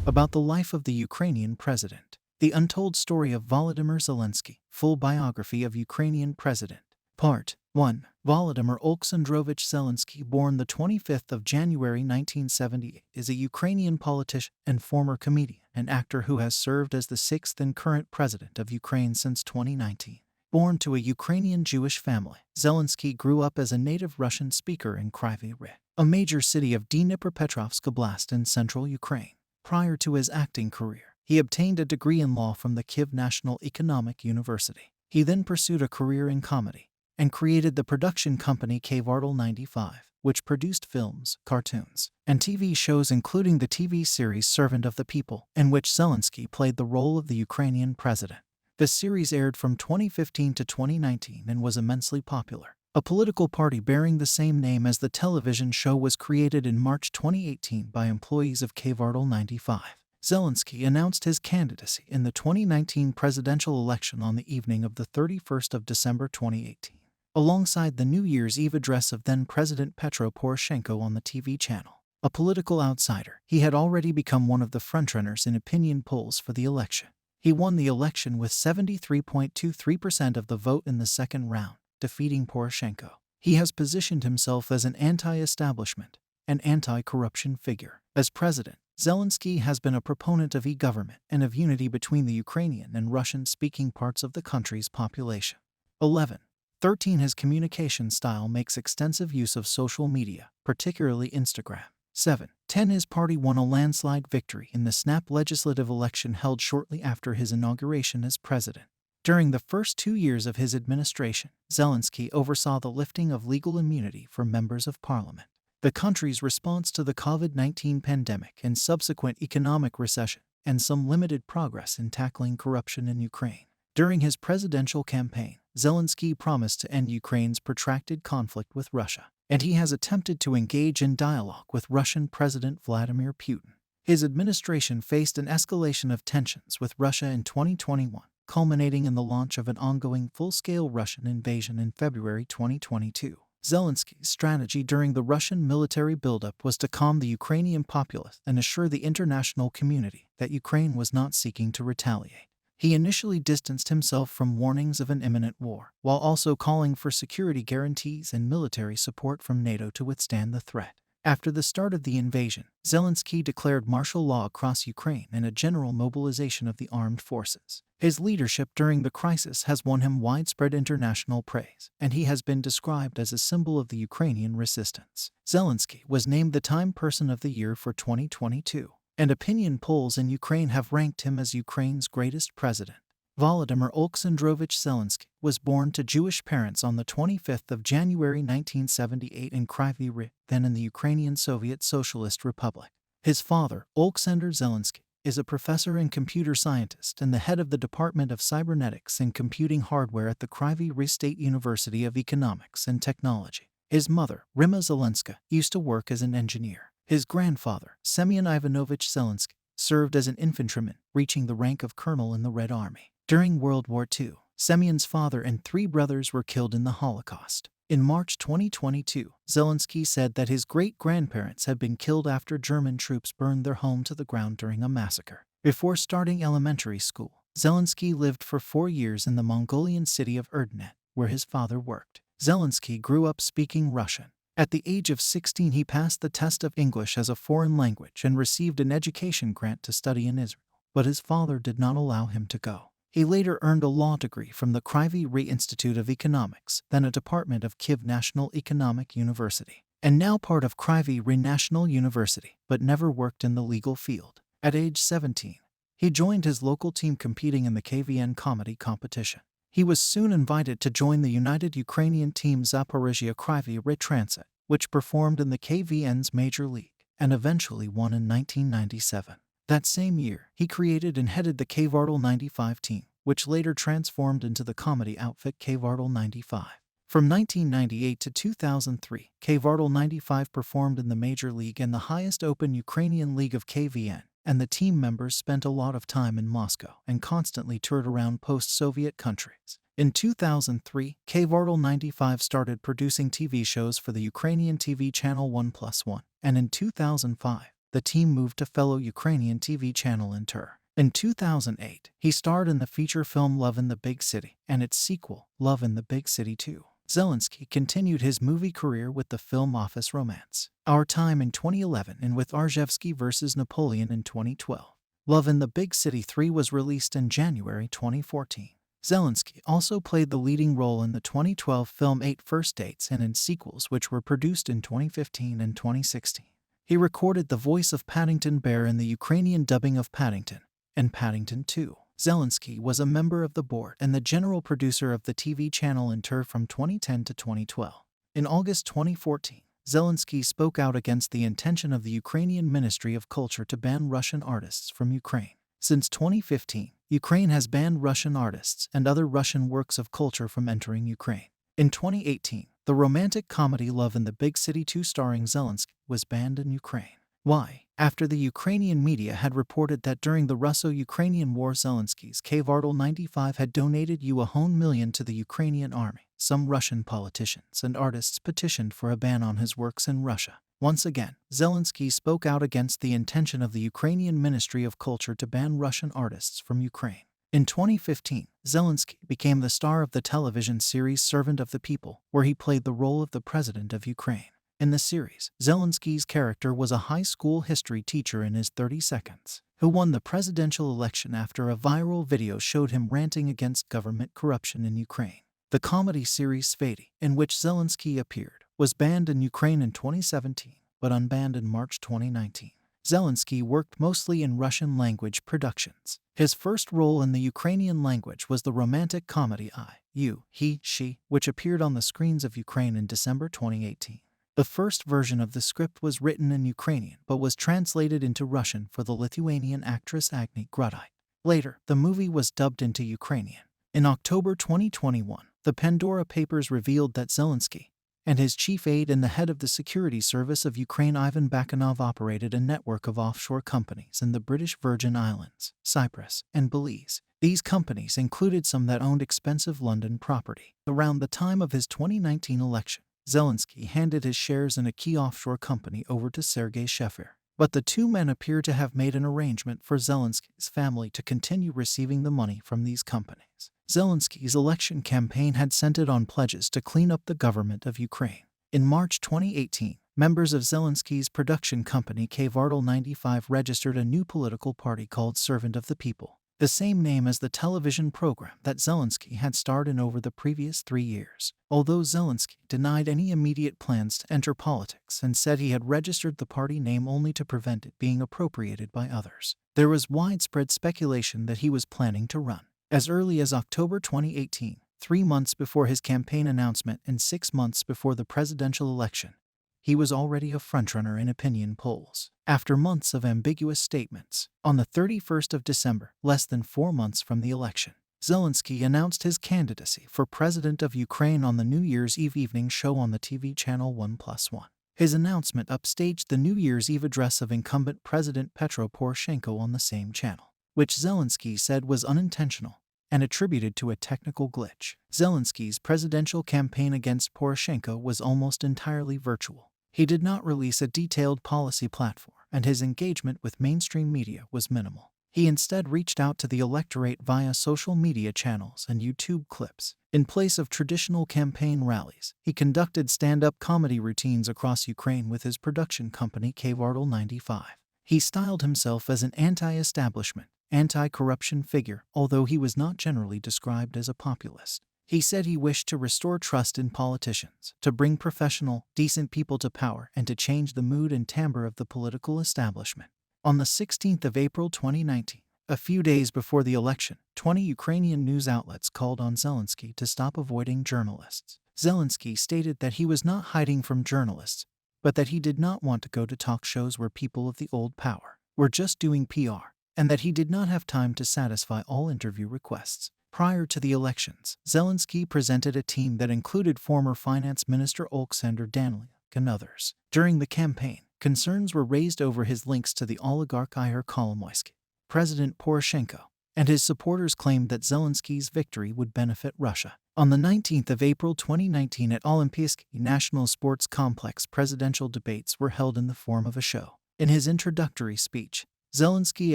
about the life of the Ukrainian president. The Untold Story of Volodymyr Zelensky, Full Biography of Ukrainian President. Part 1. Volodymyr Oleksandrovich Zelensky, born the 25th of January 1978, is a Ukrainian politician and former comedian and actor who has served as the sixth and current president of Ukraine since 2019. Born to a Ukrainian Jewish family, Zelensky grew up as a native Russian speaker in Kryvyi Rih, a major city of Dnipropetrovsk Oblast in central Ukraine. Prior to his acting career, he obtained a degree in law from the Kyiv National Economic University. He then pursued a career in comedy and created the production company Kvartal 95, which produced films, cartoons, and TV shows, including the TV series Servant of the People, in which Zelensky played the role of the Ukrainian president. The series aired from 2015 to 2019 and was immensely popular. A political party bearing the same name as the television show was created in March 2018 by employees of Kvartal 95. Zelensky announced his candidacy in the 2019 presidential election on the evening of the 31st of December 2018, alongside the New Year's Eve address of then-President Petro Poroshenko on the TV channel. A political outsider, he had already become one of the frontrunners in opinion polls for the election. He won the election with 73.23% of the vote in the second round, defeating Poroshenko. He has positioned himself as an anti-establishment and anti-corruption figure. As president, Zelensky has been a proponent of e-government and of unity between the Ukrainian and Russian-speaking parts of the country's population. 11. 13. His communication style makes extensive use of social media, particularly Instagram. 7. 10. His party won a landslide victory in the snap legislative election held shortly after his inauguration as president. During the first 2 years of his administration, Zelensky oversaw the lifting of legal immunity for members of parliament, the country's response to the COVID-19 pandemic and subsequent economic recession, and some limited progress in tackling corruption in Ukraine. During his presidential campaign, Zelensky promised to end Ukraine's protracted conflict with Russia, and he has attempted to engage in dialogue with Russian President Vladimir Putin. His administration faced an escalation of tensions with Russia in 2021, culminating in the launch of an ongoing full-scale Russian invasion in February 2022. Zelensky's strategy during the Russian military buildup was to calm the Ukrainian populace and assure the international community that Ukraine was not seeking to retaliate. He initially distanced himself from warnings of an imminent war, while also calling for security guarantees and military support from NATO to withstand the threat. After the start of the invasion, Zelensky declared martial law across Ukraine and a general mobilization of the armed forces. His leadership during the crisis has won him widespread international praise, and he has been described as a symbol of the Ukrainian resistance. Zelensky was named the Time Person of the Year for 2022, and opinion polls in Ukraine have ranked him as Ukraine's greatest president. Volodymyr Oleksandrovich Zelensky was born to Jewish parents on the 25th of January 1978 in Kryvyi Rih, then in the Ukrainian Soviet Socialist Republic. His father, Oleksandr Zelensky, is a professor and computer scientist and the head of the Department of Cybernetics and Computing Hardware at the Kryvyi Rih State University of Economics and Technology. His mother, Rima Zelenska, used to work as an engineer. His grandfather, Semyon Ivanovich Zelensky, served as an infantryman, reaching the rank of colonel in the Red Army. During World War II, Semyon's father and 3 brothers were killed in the Holocaust. In March 2022, Zelensky said that his great-grandparents had been killed after German troops burned their home to the ground during a massacre. Before starting elementary school, Zelensky lived for 4 years in the Mongolian city of Erdenet, where his father worked. Zelensky grew up speaking Russian. At the age of 16, he passed the test of English as a foreign language and received an education grant to study in Israel, but his father did not allow him to go. He later earned a law degree from the Kryvyi Rih Institute of Economics, then a department of Kyiv National Economic University, and now part of Kryvyi Rih National University, but never worked in the legal field. At age 17, he joined his local team competing in the KVN comedy competition. He was soon invited to join the United Ukrainian team Zaporizhia Kryvyi Rih Transit, which performed in the KVN's Major League, and eventually won in 1997. That same year, he created and headed the Kvartal 95 team, which later transformed into the comedy outfit Kvartal 95. From 1998 to 2003, Kvartal 95 performed in the Major League and the highest open Ukrainian league of KVN, and the team members spent a lot of time in Moscow and constantly toured around post-Soviet countries. In 2003, Kvartal 95 started producing TV shows for the Ukrainian TV channel 1+1, and in 2005, the team moved to fellow Ukrainian TV channel Inter. In 2008, he starred in the feature film Love in the Big City and its sequel, Love in the Big City 2. Zelensky continued his movie career with the film Office Romance, Our Time in 2011 and with Arjevsky vs. Napoleon in 2012. Love in the Big City 3 was released in January 2014. Zelensky also played the leading role in the 2012 film 8 First Dates and in sequels which were produced in 2015 and 2016. He recorded the voice of Paddington Bear in the Ukrainian dubbing of Paddington and Paddington 2. Zelensky was a member of the board and the general producer of the TV channel Inter from 2010 to 2012. In August 2014, Zelensky spoke out against the intention of the Ukrainian Ministry of Culture to ban Russian artists from Ukraine. Since 2015, Ukraine has banned Russian artists and other Russian works of culture from entering Ukraine. In 2018, the romantic comedy Love in the Big City 2 starring Zelensky was banned in Ukraine. Why? After the Ukrainian media had reported that during the Russo-Ukrainian War Zelensky's Kvartal 95 had donated $1 million to the Ukrainian army, some Russian politicians and artists petitioned for a ban on his works in Russia. Once again, Zelensky spoke out against the intention of the Ukrainian Ministry of Culture to ban Russian artists from Ukraine. In 2015, Zelensky became the star of the television series Servant of the People, where he played the role of the president of Ukraine. In the series, Zelensky's character was a high school history teacher in his 30 seconds, who won the presidential election after a viral video showed him ranting against government corruption in Ukraine. The comedy series Svety, in which Zelensky appeared, was banned in Ukraine in 2017, but unbanned in March 2019. Zelensky worked mostly in Russian-language productions. His first role in the Ukrainian language was the romantic comedy I, You, He, She, which appeared on the screens of Ukraine in December 2018. The first version of the script was written in Ukrainian but was translated into Russian for the Lithuanian actress Agnieszka Grudite. Later, the movie was dubbed into Ukrainian. In October 2021, the Pandora Papers revealed that Zelensky and his chief aide and the head of the security service of Ukraine Ivan Bakanov operated a network of offshore companies in the British Virgin Islands, Cyprus, and Belize. These companies included some that owned expensive London property. Around the time of his 2019 election, Zelensky handed his shares in a key offshore company over to Sergei Shefir. But the two men appear to have made an arrangement for Zelensky's family to continue receiving the money from these companies. Zelensky's election campaign had centered on pledges to clean up the government of Ukraine. In March 2018, members of Zelensky's production company Kvartal 95 registered a new political party called Servant of the People, the same name as the television program that Zelensky had starred in over the previous 3 years. Although Zelensky denied any immediate plans to enter politics and said he had registered the party name only to prevent it being appropriated by others, there was widespread speculation that he was planning to run. As early as October 2018, 3 months before his campaign announcement and 6 months before the presidential election, he was already a frontrunner in opinion polls. After months of ambiguous statements, on the 31st of December, less than 4 months from the election, Zelensky announced his candidacy for president of Ukraine on the New Year's Eve evening show on the TV channel 1+1. His announcement upstaged the New Year's Eve address of incumbent President Petro Poroshenko on the same channel, which Zelensky said was unintentional and attributed to a technical glitch. Zelensky's presidential campaign against Poroshenko was almost entirely virtual. He did not release a detailed policy platform, and his engagement with mainstream media was minimal. He instead reached out to the electorate via social media channels and YouTube clips. In place of traditional campaign rallies, he conducted stand-up comedy routines across Ukraine with his production company Kvartal 95. He styled himself as an anti-establishment, anti-corruption figure, although he was not generally described as a populist. He said he wished to restore trust in politicians, to bring professional, decent people to power, and to change the mood and timbre of the political establishment. On the 16th of April 2019, a few days before the election, 20 Ukrainian news outlets called on Zelensky to stop avoiding journalists. Zelensky stated that he was not hiding from journalists, but that he did not want to go to talk shows where people of the old power were just doing PR, and that he did not have time to satisfy all interview requests. Prior to the elections, Zelensky presented a team that included former Finance Minister Oleksandr Daniluk and others. During the campaign, concerns were raised over his links to the oligarch Ihor Kolomoisky. President Poroshenko and his supporters claimed that Zelensky's victory would benefit Russia. On the 19th of April 2019 at Olympiasky National Sports Complex, presidential debates were held in the form of a show. In his introductory speech, Zelensky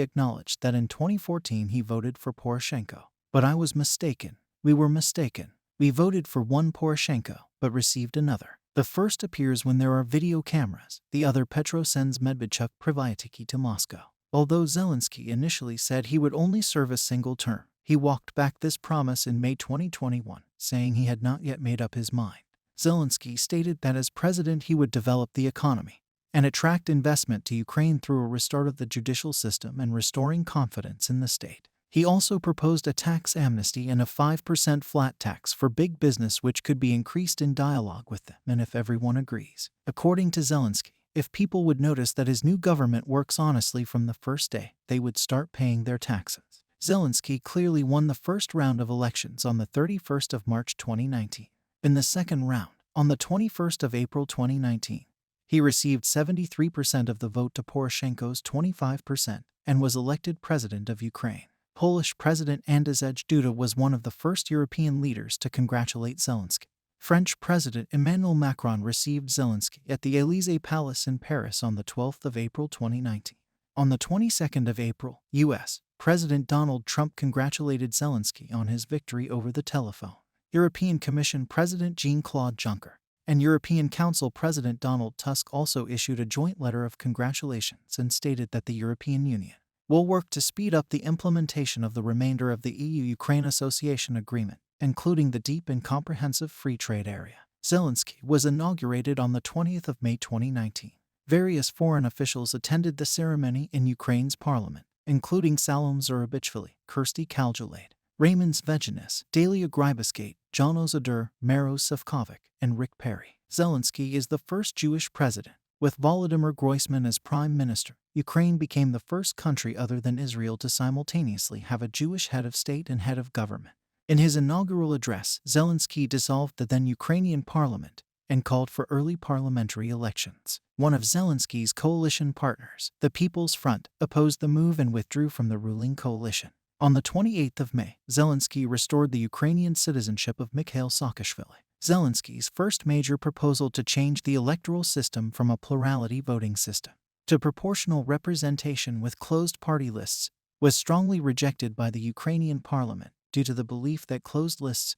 acknowledged that in 2014 he voted for Poroshenko. But I was mistaken. We were mistaken. We voted for one Poroshenko, but received another. The first appears when there are video cameras. The other Petro sends Medvedchuk Privatiki to Moscow. Although Zelensky initially said he would only serve a single term, he walked back this promise in May 2021, saying he had not yet made up his mind. Zelensky stated that as president he would develop the economy and attract investment to Ukraine through a restart of the judicial system and restoring confidence in the state. He also proposed a tax amnesty and a 5% flat tax for big business, which could be increased in dialogue with them and if everyone agrees. According to Zelensky, if people would notice that his new government works honestly from the first day, they would start paying their taxes. Zelensky clearly won the first round of elections on the 31st of March 2019. In the second round, on the 21st of April 2019, he received 73% of the vote to Poroshenko's 25% and was elected president of Ukraine. Polish President Andrzej Duda was one of the first European leaders to congratulate Zelensky. French President Emmanuel Macron received Zelensky at the Élysée Palace in Paris on the 12th of April 2019. On the 22nd of April, U.S. President Donald Trump congratulated Zelensky on his victory over the telephone. European Commission President Jean-Claude Juncker and European Council President Donald Tusk also issued a joint letter of congratulations and stated that the European Union will work to speed up the implementation of the remainder of the EU-Ukraine Association Agreement, including the deep and comprehensive free trade area. Zelensky was inaugurated on the 20th of May 2019. Various foreign officials attended the ceremony in Ukraine's parliament, including Salom Zurabichvili, Kirsty Kaljulaid, Raymond Zvejinis, Dalia Grybauskaite, John Ozadur, Maros Sefcovic, and Rick Perry. Zelensky is the first Jewish president. With Volodymyr Groysman as prime minister, Ukraine became the first country other than Israel to simultaneously have a Jewish head of state and head of government. In his inaugural address, Zelensky dissolved the then Ukrainian parliament and called for early parliamentary elections. One of Zelensky's coalition partners, the People's Front, opposed the move and withdrew from the ruling coalition. On the 28th of May, Zelensky restored the Ukrainian citizenship of Mikhail Saakashvili. Zelensky's first major proposal to change the electoral system from a plurality voting system to proportional representation with closed party lists was strongly rejected by the Ukrainian parliament due to the belief that closed lists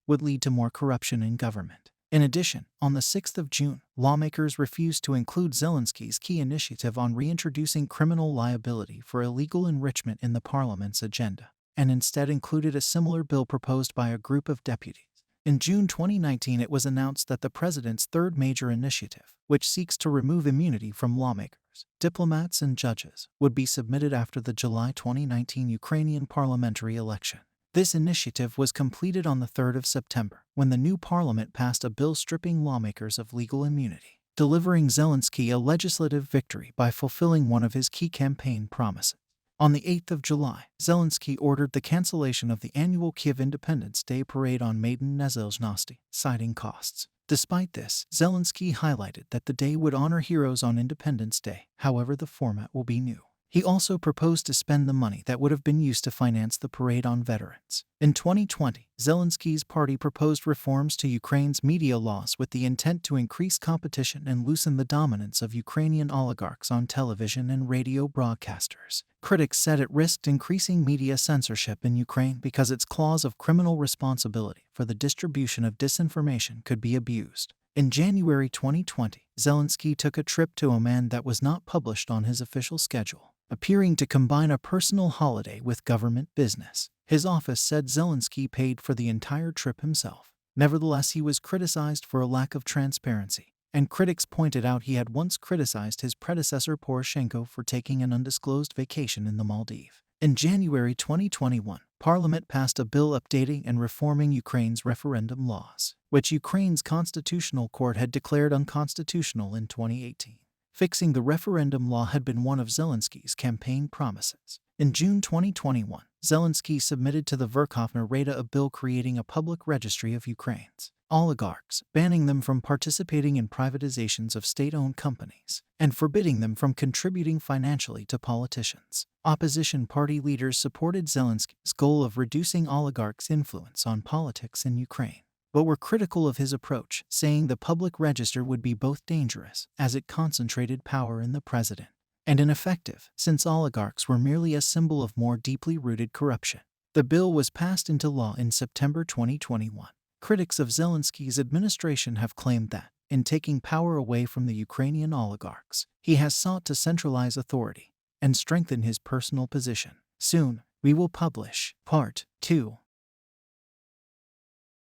would lead to more corruption in government. In addition, on the 6th of June, lawmakers refused to include Zelensky's key initiative on reintroducing criminal liability for illegal enrichment in the parliament's agenda, and instead included a similar bill proposed by a group of deputies. In June 2019, it was announced that the president's third major initiative, which seeks to remove immunity from lawmakers, diplomats, and judges, would be submitted after the July 2019 Ukrainian parliamentary election. This initiative was completed on the 3rd of September, when the new parliament passed a bill stripping lawmakers of legal immunity, delivering Zelensky a legislative victory by fulfilling one of his key campaign promises. On the 8th of July, Zelensky ordered the cancellation of the annual Kyiv Independence Day parade on Maidan Nezalezhnosti, citing costs. Despite this, Zelensky highlighted that the day would honor heroes on Independence Day, however the format will be new. He also proposed to spend the money that would have been used to finance the parade on veterans. In 2020, Zelensky's party proposed reforms to Ukraine's media laws with the intent to increase competition and loosen the dominance of Ukrainian oligarchs on television and radio broadcasters. Critics said it risked increasing media censorship in Ukraine because its clause of criminal responsibility for the distribution of disinformation could be abused. In January 2020, Zelensky took a trip to Oman that was not published on his official schedule, appearing to combine a personal holiday with government business. His office said Zelensky paid for the entire trip himself. Nevertheless, he was criticized for a lack of transparency, and critics pointed out he had once criticized his predecessor Poroshenko for taking an undisclosed vacation in the Maldives. In January 2021, Parliament passed a bill updating and reforming Ukraine's referendum laws, which Ukraine's Constitutional Court had declared unconstitutional in 2018. Fixing the referendum law had been one of Zelensky's campaign promises. In June 2021, Zelensky submitted to the Verkhovna Rada a bill creating a public registry of Ukraine's oligarchs, banning them from participating in privatizations of state-owned companies, and forbidding them from contributing financially to politicians. Opposition party leaders supported Zelensky's goal of reducing oligarchs' influence on politics in Ukraine. but were critical of his approach, saying the public register would be both dangerous, as it concentrated power in the president, and ineffective, since oligarchs were merely a symbol of more deeply rooted corruption. The bill was passed into law in September 2021. Critics of Zelensky's administration have claimed that, in taking power away from the Ukrainian oligarchs, he has sought to centralize authority and strengthen his personal position. Soon, we will publish Part 2